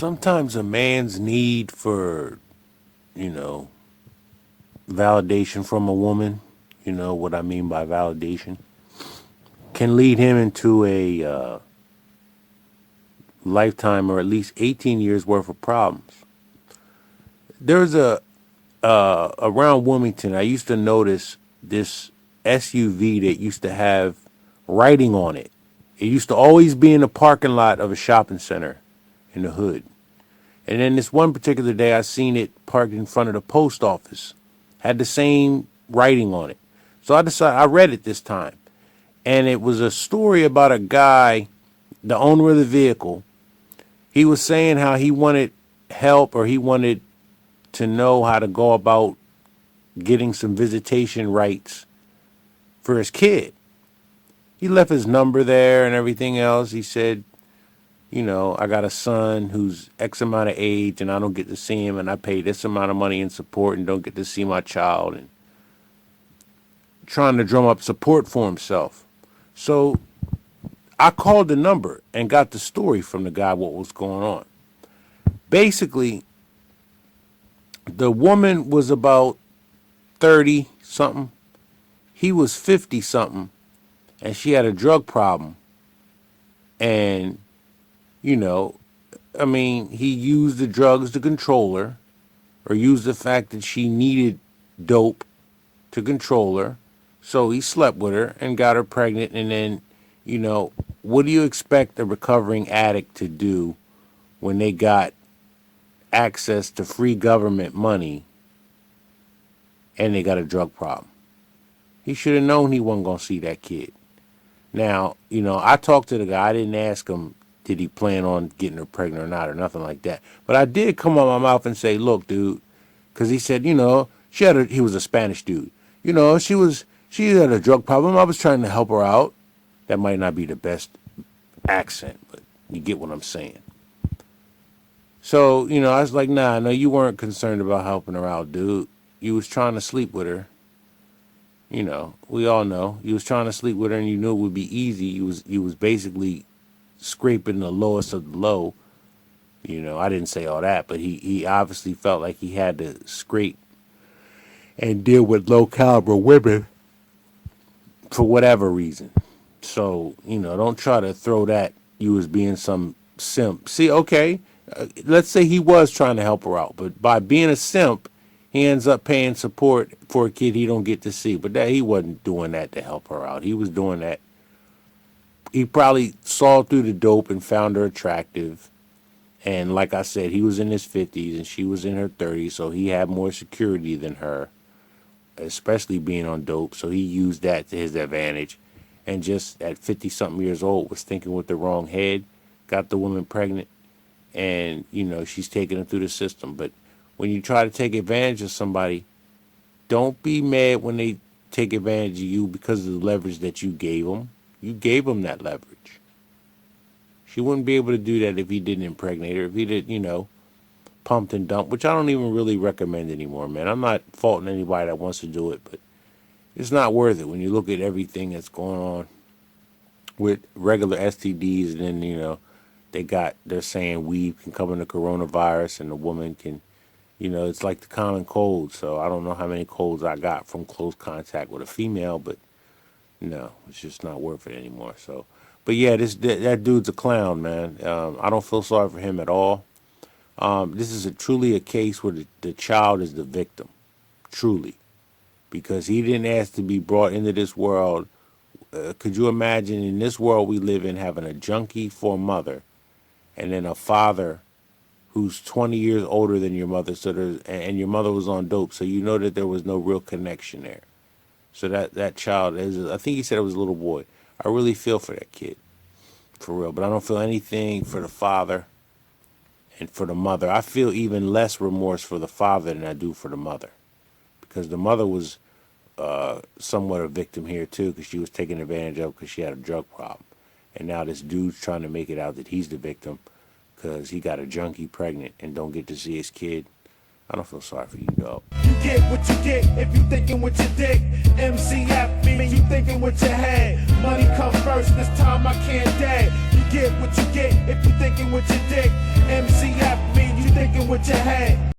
Sometimes a man's need for, you know, validation from a woman, you know what I mean by validation, can lead him into a lifetime or at least 18 years worth of problems. There's around Wilmington, I used to notice this SUV that used to have writing on it. It used to always be in the parking lot of a shopping center in the hood. And then this one particular day, I seen it parked in front of the post office. Had the same writing on it. So I decided, I read it this time. And it was a story about a guy, the owner of the vehicle. He was saying how he wanted help, or he wanted to know how to go about getting some visitation rights for his kid. He left his number there and everything else. He said, you know, I got a son who's X amount of age and I don't get to see him, and I pay this amount of money in support and don't get to see my child, and trying to drum up support for himself. So I called the number and got the story from the guy, what was going on. Basically, the woman was about 30 something. He was 50 something, and she had a drug problem. And, you know, I mean, he used the drugs to control her, or used the fact that she needed dope to control her. So he slept with her and got her pregnant. And then, you know, what do you expect a recovering addict to do when they got access to free government money and they got a drug problem? He should have known he wasn't going to see that kid. Now, you know, I talked to the guy. I didn't ask him, did he plan on getting her pregnant or not, or nothing like that. But I did come on my mouth and say, look, dude, because he said, you know, he was a Spanish dude. You know, she had a drug problem. I was trying to help her out. That might not be the best accent, but you get what I'm saying. So, you know, I was like, nah, no, you weren't concerned about helping her out, dude. You was trying to sleep with her. You know, we all know. You was trying to sleep with her and you knew it would be easy. You was basically scraping the lowest of the low. You know, I didn't say all that, but he obviously felt like he had to scrape and deal with low caliber women for whatever reason. So, you know, don't try to throw that you was being some simp. See, okay, let's say he was trying to help her out, but by being a simp, he ends up paying support for a kid he don't get to see. But that he wasn't doing that to help her out. He was doing that. He probably saw through the dope and found her attractive. And like I said, he was in his 50s and she was in her 30s, so he had more security than her, especially being on dope. So he used that to his advantage. And just at 50-something years old, was thinking with the wrong head, got the woman pregnant, and, you know, she's taking her through the system. But when you try to take advantage of somebody, don't be mad when they take advantage of you because of the leverage that you gave them. You gave them that leverage. She wouldn't be able to do that if he didn't impregnate her, if he did, you know, pumped and dumped, which I don't even really recommend anymore, man. I'm not faulting anybody that wants to do it, but it's not worth it when you look at everything that's going on with regular STDs. And then, you know, they're saying weed can cover the coronavirus and the woman can, you know, it's like the common cold. So I don't know how many colds I got from close contact with a female, but no, it's just not worth it anymore. So, but yeah, that dude's a clown, man. I don't feel sorry for him at all. This is truly a case where the child is the victim, truly. Because he didn't ask to be brought into this world. Could you imagine in this world we live in having a junkie for a mother and then a father who's 20 years older than your mother, and your mother was on dope, so you know that there was no real connection there. So that child is, I think he said it was a little boy. I really feel for that kid, for real. But I don't feel anything for the father and for the mother. I feel even less remorse for the father than I do for the mother. Because the mother was somewhat a victim here too, because she was taken advantage of because she had a drug problem. And now this dude's trying to make it out that he's the victim because he got a junkie pregnant and don't get to see his kid. I don't feel sorry for you, dog. You get what you get if you thinking with your dick. MCF means you thinking with your head. Money come first, this time I can't dag. You get what you get if you thinking with your dick. MCF with your head.